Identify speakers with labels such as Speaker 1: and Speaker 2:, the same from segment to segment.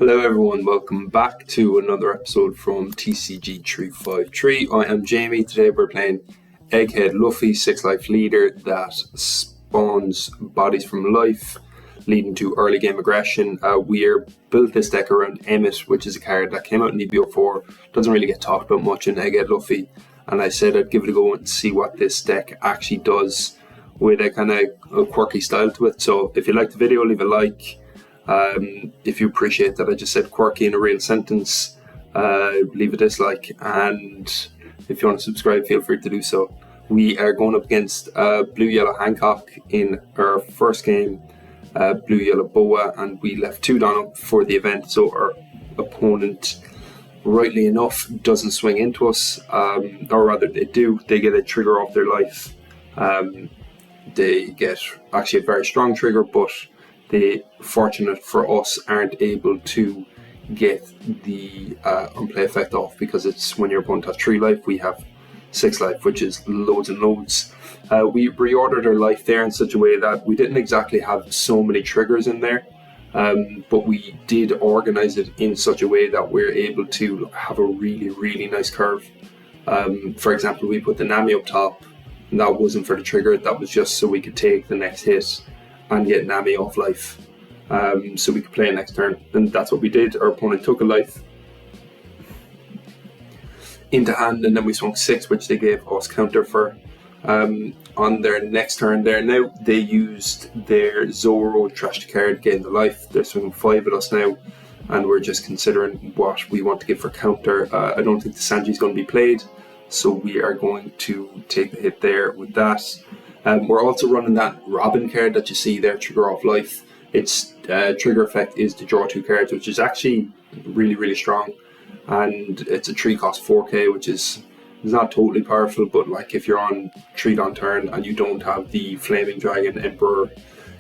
Speaker 1: Hello everyone, welcome back to another episode from TCG353. I am Jamie. Today we're playing Egghead Luffy, 6 life leader that spawns bodies from life, leading to early game aggression. We built this deck around Emmet, which is a card that came out in EBO4, doesn't really get talked about much in Egghead Luffy, and I said I'd give it a go and see what this deck actually does with a kind of quirky style to it. So if you like the video, leave a like. If you appreciate that I just said quirky in a real sentence, leave a dislike, and if you want to subscribe, feel free to do so. We are going up against Blue Yellow Hancock in our first game, Blue Yellow Boa, and we left 2 down up for the event, so our opponent, rightly enough, doesn't swing into us, or rather they do. They get a trigger off their life. They get actually a very strong trigger, but they, fortunate for us, aren't able to get the unplay effect off, because it's when your opponent has 3 life, we have 6 life, which is loads and loads. We reordered our life there in such a way that we didn't exactly have so many triggers in there, but we did organize it in such a way that we're able to have a really nice curve. For example, we put the Nami up top, and that wasn't for the trigger, that was just so we could take the next hit and get Nami off life, so we could play next turn, and that's what we did. Our opponent took a life into hand, and then we swung 6, which they gave us counter for. On their next turn there now, they used their Zoro trash the card, gain the life. They're swinging 5 at us now, and we're just considering what we want to give for counter. I don't think the Sanji is going to be played, so we are going to take the hit there with that. We're also running that Robin card that you see there, trigger off life. Its trigger effect is to draw 2 cards, which is actually really strong, and it's a 3 cost 4k, which is not totally powerful, but like if you're on 3 down turn and you don't have the Flaming Dragon, Emperor,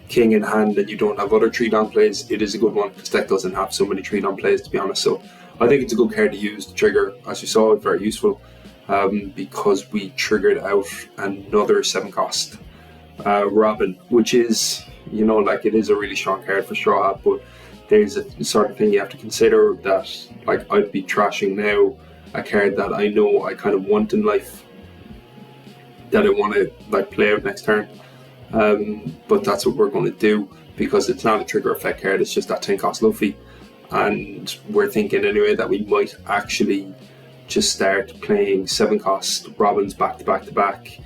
Speaker 1: King in hand, and you don't have other 3 down plays, it is a good one. This deck doesn't have so many 3 down plays, to be honest, so I think it's a good card to use. The trigger, as you saw, is very useful. Because we triggered out another 7 cost Robin, which is, you know, like, it is a really strong card for Straw Hat, but there's a sort of thing you have to consider, that like I'd be trashing now a card that I know I kind of want in life, that I want to like play out next turn, but that's what we're going to do, because it's not a trigger effect card, it's just that 10 cost Luffy, and we're thinking anyway that we might actually just start playing 7 cost Robins back to back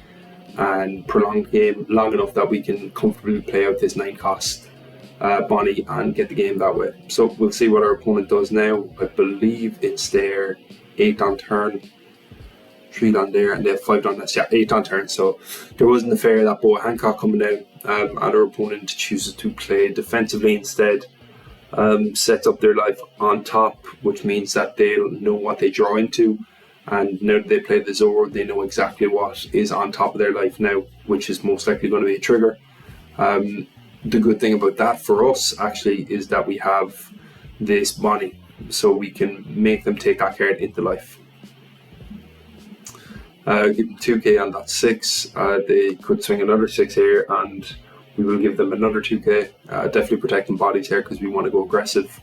Speaker 1: and prolong the game long enough that we can comfortably play out this 9 cost Bonnie and get the game that way. So we'll see what our opponent does now. I believe it's their 8 on turn, 3 down there, and they have 5 down this. Yeah, 8 on turn. So there wasn't a fair that Boa Hancock coming down, and our opponent chooses to play defensively instead. Sets up their life on top, which means that they'll know what they draw into, and now that they play the Zoro, they know exactly what is on top of their life now, which is most likely going to be a trigger. The good thing about that for us actually is that we have this Bonnie, so we can make them take that card into life. Give them 2k on that 6. They could swing another 6 here, and we will give them another 2k, definitely protecting bodies here because we want to go aggressive.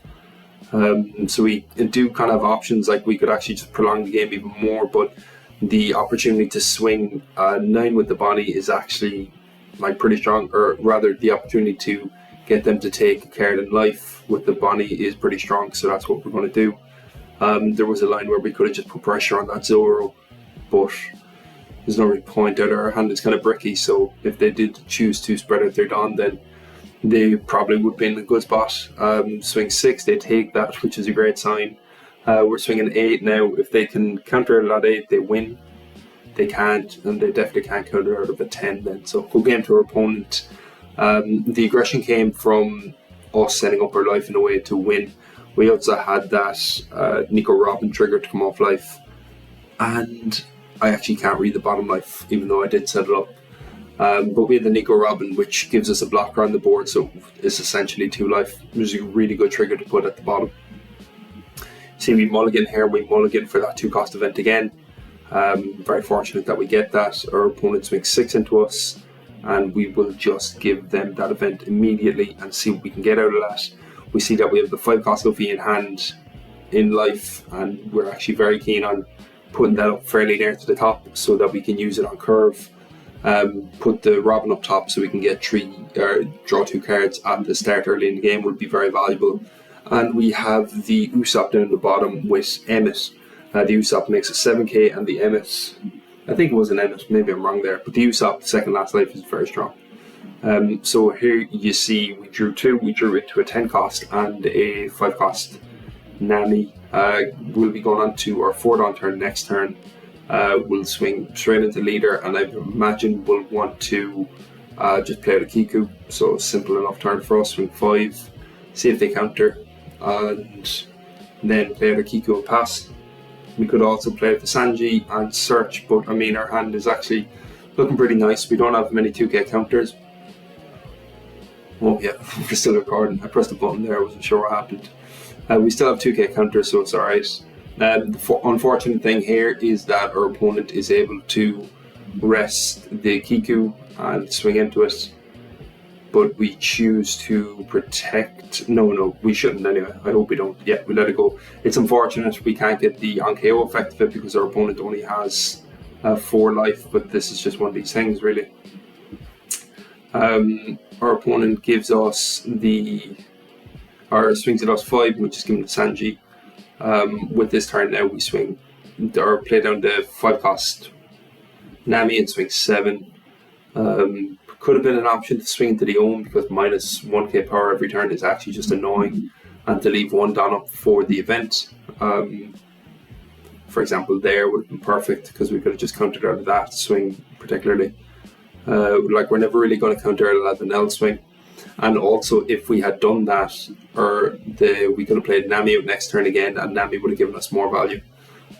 Speaker 1: So we do kind of have options, like we could actually just prolong the game even more, but the opportunity to swing 9 with the Bonnie is actually like pretty strong, or rather the opportunity to get them to take a card in life with the Bonnie is pretty strong, so that's what we're going to do. There was a line where we could have just put pressure on that Zoro, but there's no real point out. Our hand is kind of bricky, so if they did choose to spread out their Dawn, then they probably would be in a good spot. Swing 6, they take that, which is a great sign. We're swinging 8 now. If they can counter that 8, they win. They can't, and they definitely can't counter out of a 10 then. So good game to our opponent. The aggression came from us setting up our life in a way to win. We also had that Nico Robin trigger to come off life, and I actually can't read the bottom life, even though I did set it up. But we had the Nico Robin, which gives us a blocker on the board, so it's essentially 2 life. It was a really good trigger to put at the bottom. See, we mulligan here, we mulligan for that 2 cost event again. Very fortunate that we get that. Our opponent swings 6 into us, and we will just give them that event immediately and see what we can get out of that. we see that we have the 5 cost Luffy in hand in life, and we're actually very keen on putting that up fairly near to the top so that we can use it on curve. Put the Robin up top so we can get draw 2 cards at the start early in the game would be very valuable. And we have the Usopp down at the bottom with Emmet. The Usopp makes a 7k, and the Emmet, I think it was an Emmet, maybe I'm wrong there, but the Usopp second last life is very strong. So here you see we drew 2, we drew into a 10 cost and a 5 cost Nami. We'll be going on to our 4 Dawn turn next turn. We'll swing straight into leader, and I imagine we'll want to just play out a Kiku. So simple enough turn for us, swing 5, see if they counter, and then play out a Kiku and pass. We could also play out the Sanji and search, but I mean our hand is actually looking pretty nice. We don't have many 2k counters. Oh yeah, we're still recording. I pressed the button there, I wasn't sure what happened. We still have 2k counters, so it's alright. The unfortunate thing here is that our opponent is able to rest the Kiku and swing into it, but we choose to protect. No, we shouldn't anyway. I hope we don't. Yeah, we let it go. It's unfortunate we can't get the on KO effect of it because our opponent only has 4 life, but this is just one of these things, really. Our opponent gives us swings at us 5, which is given to Sanji. With this turn now, we swing or play down the 5 cost Nami and swing 7. Could have been an option to swing into the Ohm because minus 1k power every turn is actually just annoying, and to leave 1 Dawn up for the event. For example, there would have been perfect because we could have just countered out of that swing particularly. Like we're never really going to counter out of the Enel swing. And also, if we had done that, we could have played Nami out next turn again, and Nami would have given us more value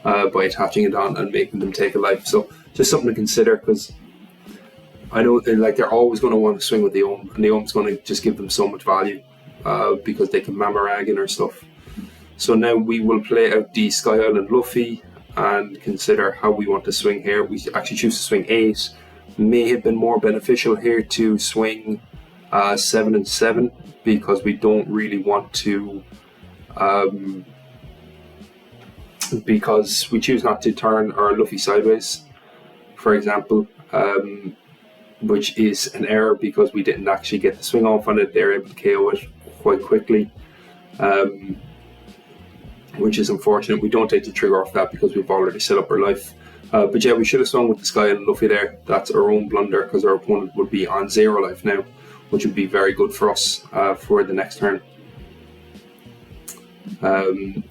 Speaker 1: by attaching it on and making them take a life. So just something to consider, because I know like they're always going to want to swing with the Ohm, and the Ohm's going to just give them so much value because they can Mamarag in our stuff. So now we will play out the Sky Island Luffy and consider how we want to swing here. We actually choose to swing 8. May have been more beneficial here to swing 7 and 7 because we don't really want to because we choose not to turn our Luffy sideways, for example, which is an error because we didn't actually get the swing off on it. They're able to KO it quite quickly, which is unfortunate. We don't take the trigger off that because we've already set up our life. But yeah, we should have swung with the Sky and Luffy there. That's our own blunder because our opponent would be on 0 life now, which would be very good for us for the next turn.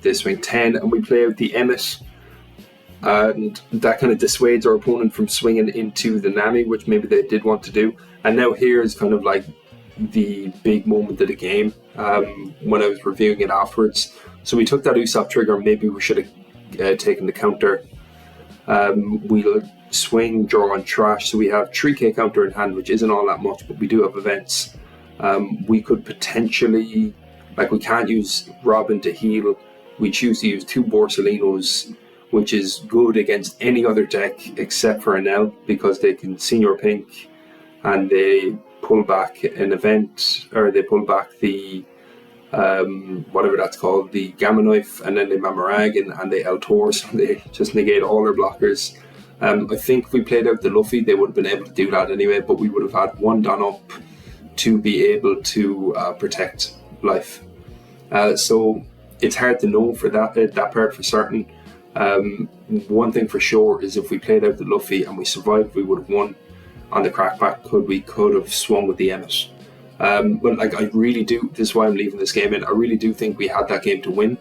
Speaker 1: They swing 10 and we play out the Emmet, and that kind of dissuades our opponent from swinging into the Nami, which maybe they did want to do. And now here is kind of like the big moment of the game when I was reviewing it afterwards. So we took that Usopp trigger. Maybe we should have taken the counter. We'll swing, draw and trash, so we have 3k counter in hand, which isn't all that much, but we do have events. We could potentially, like we can't use Robin to heal, we choose to use 2 Borsalinos, which is good against any other deck except for Enel because they can Senior Pink and they pull back an event, or they pull back the whatever that's called, the Gamma Knife, and then they Mamaragan and they El-Tor, so they just negate all their blockers. I think if we played out the Luffy, they would have been able to do that anyway, but we would have had 1 Dawn up to be able to protect life. So it's hard to know for that part for certain. One thing for sure is if we played out the Luffy and we survived, we would have won. On the crackback, we could have swung with the Emmet. But like I really do, this is why I'm leaving this game in, I really do think we had that game to win.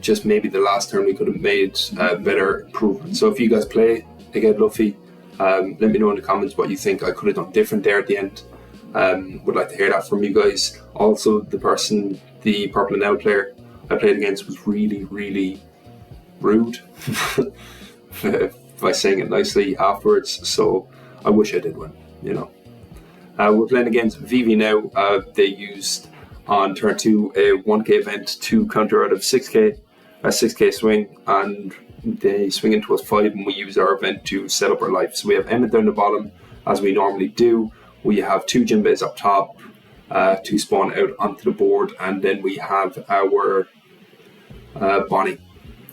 Speaker 1: Just maybe the last turn we could have made better improvements. So if you guys play Egghead Luffy, let me know in the comments what you think I could have done different there at the end. Would like to hear that from you guys. Also, the Purple Enel player I played against was really, really rude by saying it nicely afterwards, so I wish I did win, you know. We're playing against Vivi now. They used on turn 2 a 1k event to counter out of 6k swing, and they swing into us 5 and we use our event to set up our life. So we have Emmet down the bottom as we normally do. We have 2 Jinbeis up top. to spawn out onto the board, and then we have our Bonnie,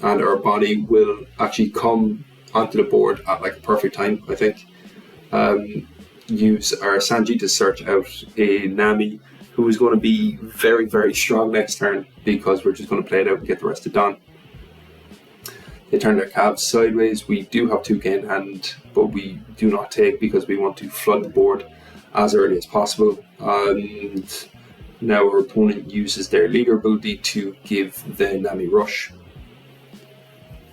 Speaker 1: and our Bonnie will actually come onto the board at like a perfect time, I think. Use our Sanji to search out a Nami who is going to be very, very strong next turn, because we're just going to play it out and get the rest of done. They turn their cabs sideways. We do have 2k in hand, but we do not take because we want to flood the board as early as possible. And now our opponent uses their leader ability to give the Nami rush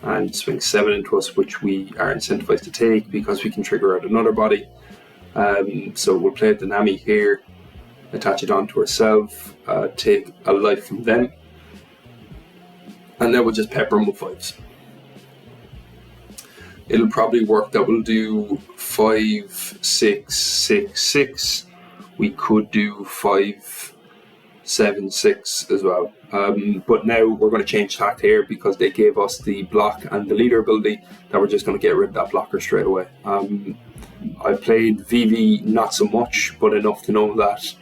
Speaker 1: and swing 7 into us, which we are incentivized to take because we can trigger out another body. So we'll play the Nami here, attach it onto ourselves, take a life from them, and then we'll just pepper them with 5s. It'll probably work that we'll do 5, 6, 6, 6. We could do 5, 7, 6 as well. But now we're going to change tact here because they gave us the block and the leader ability, that we're just going to get rid of that blocker straight away. I played Vivi not so much, but enough to know that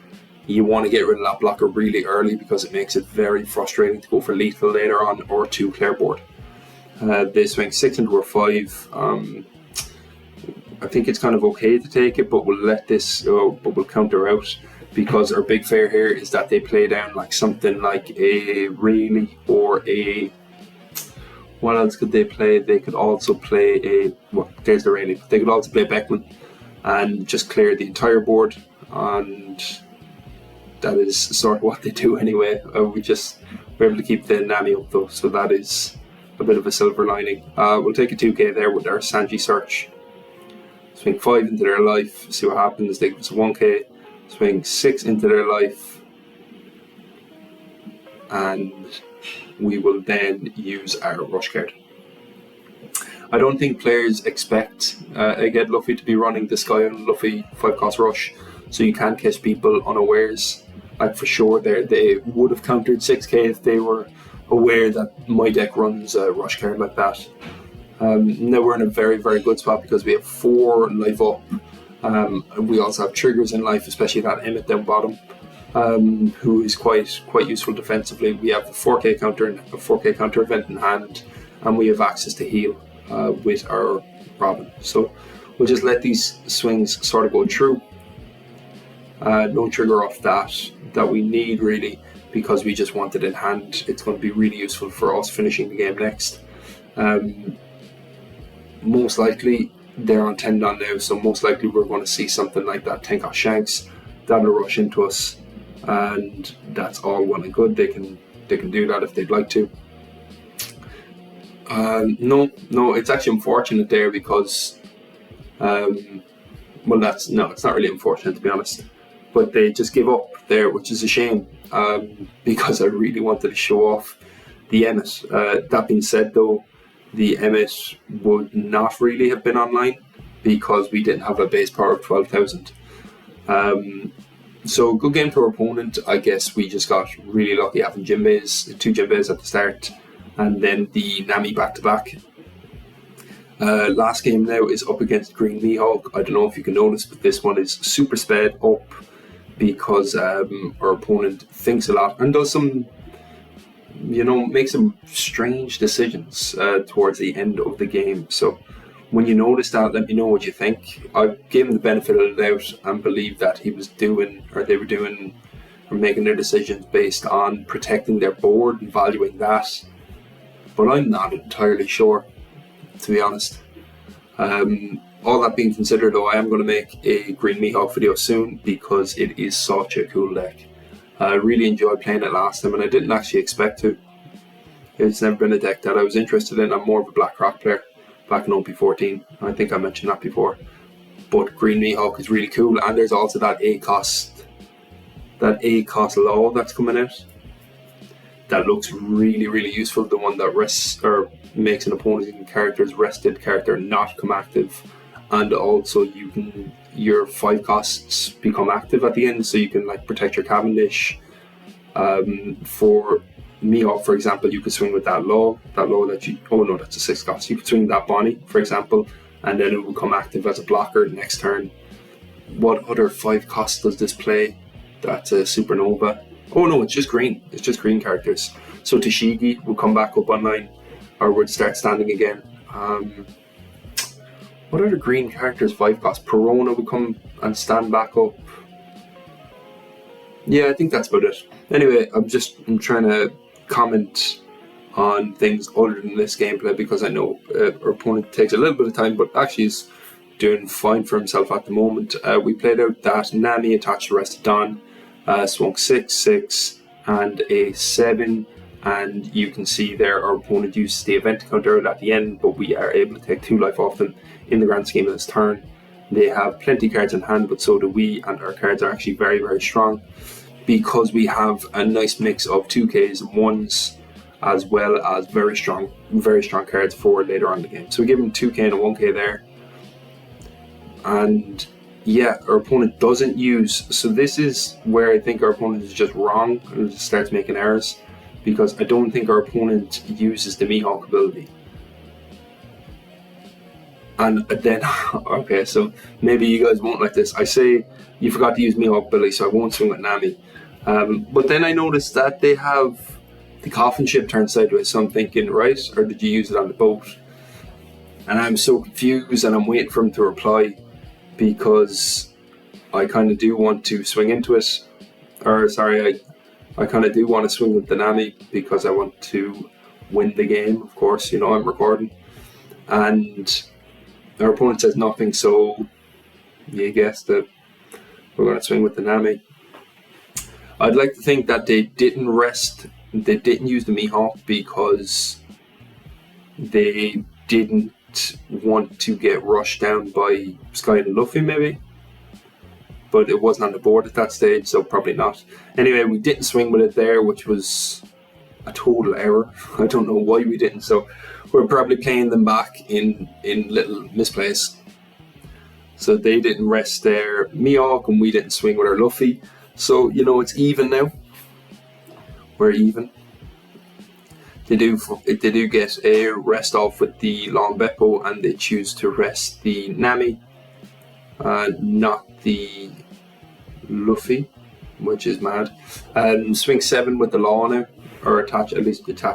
Speaker 1: you want to get rid of that blocker really early because it makes it very frustrating to go for lethal later on or to clear board. They swing 6 into our 5. I think it's kind of okay to take it, but we'll let this, but we'll counter out, because our big fear here is that they play down like something like a Rayleigh or a, what else could they play? They could also play a, well, there's the Rayleigh. They could also play Beckman and just clear the entire board, and that is sort of what they do anyway. We're able to keep the Nami up though, so that is a bit of a silver lining. We'll take a 2k there with our Sanji search. Swing 5 into their life, see what happens. They give us a 1k. Swing 6 into their life, and we will then use our rush card. I don't think players expect Egghead Luffy to be running the Sky on Luffy 5-cost rush, so you can catch people unawares. Like for sure, they would have countered 6k if they were aware that my deck runs a rush card like that. Now we're in a very, very good spot because we have 4 life up. We also have triggers in life, especially that Emmet down bottom, who is quite useful defensively. We have a 4k counter and a 4k counter event in hand, and we have access to heal with our Robin. So we'll just let these swings sort of go through. No trigger off that we need really, because we just want it in hand. It's going to be really useful for us finishing the game next. Most likely they're on 10 down now, so most likely we're going to see something like that 10-cost Shanks that'll rush into us, and that's all well and good. They can do that if they'd like to. No, it's actually unfortunate there because well, it's not really unfortunate to be honest, but they just give up there, which is a shame, because I really wanted to show off the Emmet. That being said though, the Emmet would not really have been online because we didn't have a base power of 12,000. So good game to our opponent. I guess we just got really lucky having two Jinbeis at the start, and then the Nami back to back. Last game now is up against Green Mihawk. I don't know if you can notice, but this one is super sped up because our opponent thinks a lot and does some, make some strange decisions towards the end of the game. So when you notice that, let me know what you think. I gave him the benefit of the doubt and believe that they were making their decisions based on protecting their board and valuing that. But I'm not entirely sure, to be honest. All that being considered though, I am going to make a Green Mihawk video soon because it is such a cool deck. I really enjoyed playing it last time and I didn't actually expect to. It's never been a deck that I was interested in. I'm more of a Black Rock player back in OP14. I think I mentioned that before. But Green Mihawk is really cool, and there's also that 8 cost law that's coming out. That looks really, really useful. The one that rests or makes an opposing character's rested character not come active, and also your 5 costs become active at the end, so you can like protect your Cavendish. For Mihawk, for example, you could swing with that law that you, oh no, that's a 6 cost. You could swing that Bonnie, for example, and then it will come active as a blocker next turn. What other 5 costs does this play? That's a supernova. Oh no, it's just green. It's just green characters. So Tashigi will come back up online, or would start standing again. What other green characters 5 cost? Perona will come and stand back up. Yeah, I think that's about it. Anyway, I'm trying to comment on things other than this gameplay, because I know our opponent takes a little bit of time, but actually is doing fine for himself at the moment. We played out that Nami attached to Rested Dawn, swung 6/6 and a 7, and you can see there our opponent uses the event counter at the end, but we are able to take 2 life off them in the grand scheme of this turn. They have plenty of cards in hand, but so do we, and our cards are actually very, very strong, because we have a nice mix of 2Ks and 1s, as well as very strong cards for later on in the game. So we give them 2K and a 1K there. And yeah, our opponent doesn't use, so this is where I think our opponent is just wrong and starts making errors, because I don't think our opponent uses the Mihawk ability. And then, okay, so maybe you guys won't like this. I say you forgot to use Mihawk ability, so I won't swing with Nami. But then I noticed that they have the coffin ship turned sideways, so I'm thinking, right, or did you use it on the boat? And I'm so confused, and I'm waiting for him to reply, because I kind of do want to swing into it. Or sorry, I kind of do want to swing with the Nami, because I want to win the game, of course, you know, I'm recording. And our opponent says nothing, so you guessed it, we're going to swing with the Nami. I'd like to think that they didn't use the Mihawk because they didn't want to get rushed down by Sky and Luffy, maybe, but it wasn't on the board at that stage, so probably not. Anyway, we didn't swing with it there, which was a total error. I don't know why we didn't, so we're probably playing them back in little misplays. So they didn't rest their Mihawk and we didn't swing with our Luffy, so you know, it's even now. We're even. They do get a rest off with the Long Beppo, and they choose to rest the Nami, not the Luffy, which is mad. Swing 7 with the Law now, or attach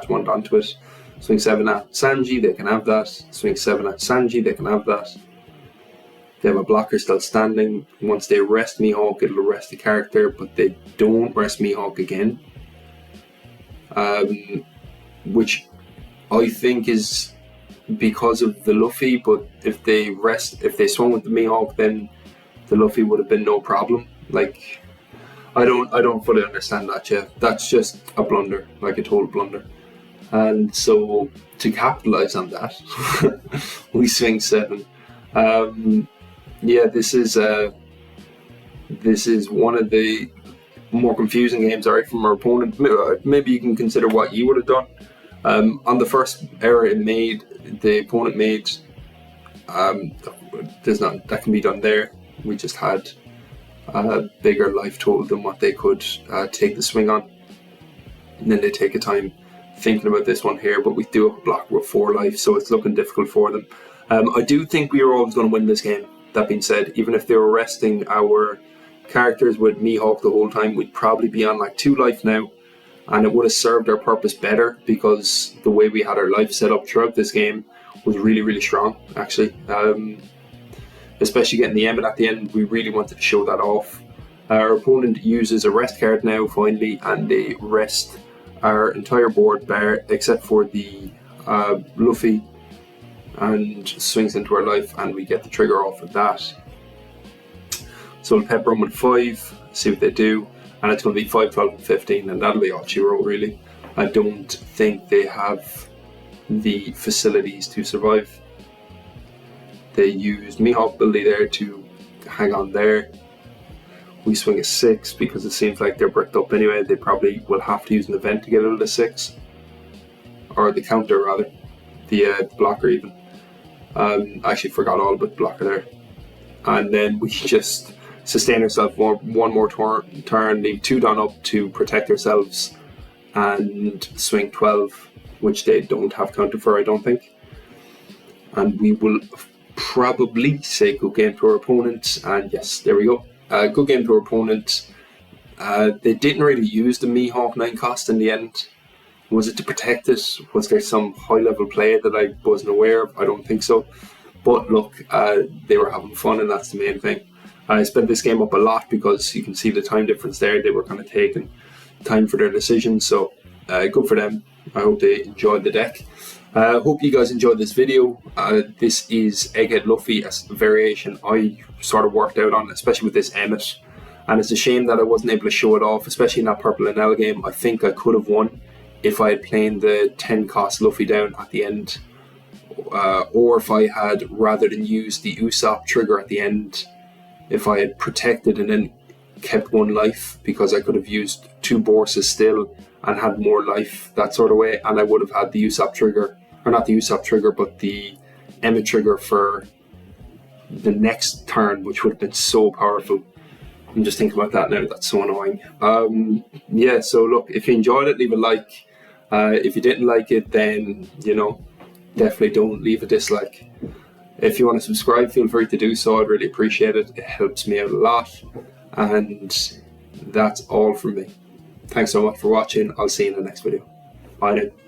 Speaker 1: one onto it. Swing 7 at Sanji, they can have that. Swing 7 at Sanji, they can have that. They have a blocker still standing. Once they rest Mihawk, it'll rest the character, but they don't rest Mihawk again. Which I think is because of the Luffy, but if they swung with the Mihawk, then the Luffy would have been no problem. Like, I don't fully understand that yet. That's just a blunder, like a total blunder. And so to capitalize on that, we swing 7. Yeah, this is one of the more confusing games, alright, from our opponent. Maybe you can consider what you would have done. On the first error the opponent made, that can be done there. We just had a bigger life total than what they could take the swing on, and then they take a time thinking about this one here. But we do have a block with 4 life, so it's looking difficult for them. I do think we were always going to win this game. That being said, even if they were resting our characters with Mihawk the whole time, we'd probably be on like 2 life now, and it would have served our purpose better, because the way we had our life set up throughout this game was really, really strong, actually. Especially getting the Emmet at the end, we really wanted to show that off. Our opponent uses a rest card now, finally, and they rest our entire board bar except for the Luffy, and swings into our life, and we get the trigger off of that. So we'll pepper them with 5, see what they do, and it's going to be 5, 12, and 15, and that'll be all she wrote, really. I don't think they have the facilities to survive. They use Mihawk ability there to hang on there. We swing a 6 because it seems like they're bricked up anyway. They probably will have to use an event to get out of the 6, or the counter rather, the blocker even. I actually forgot all about the blocker there. And then we just sustain ourselves one more turn, leave 2 done up to protect ourselves, and swing 12, which they don't have counter for, I don't think. And we will probably say good game to our opponent, and yes, there we go. Good game to our opponent. They didn't really use the Mihawk 9 cost in the end. Was it to protect it? Was there some high level play that I wasn't aware of? I don't think so. But look, they were having fun, and that's the main thing. I spent this game up a lot because you can see the time difference there. They were kind of taking time for their decisions, so good for them. I hope they enjoyed the deck. Hope you guys enjoyed this video. This is Egghead Luffy, a variation I sort of worked out on, especially with this Emmet. And it's a shame that I wasn't able to show it off, especially in that Purple Enel game. I think I could have won if I had played the 10 cost Luffy down at the end. Or if I had, rather than use the Usopp trigger at the end, if I had protected and then kept 1 life, because I could have used 2 Borses still and had more life that sort of way, and I would have had the Usopp trigger, or not the Usopp trigger, but the Emmet trigger for the next turn, which would have been so powerful. I'm just thinking about that now, that's so annoying. Yeah, so look, if you enjoyed it, leave a like. If you didn't like it, then, you know, definitely don't leave a dislike. If you want to subscribe, feel free to do so. I'd really appreciate it. It helps me out a lot. And that's all from me. Thanks so much for watching. I'll see you in the next video. Bye now.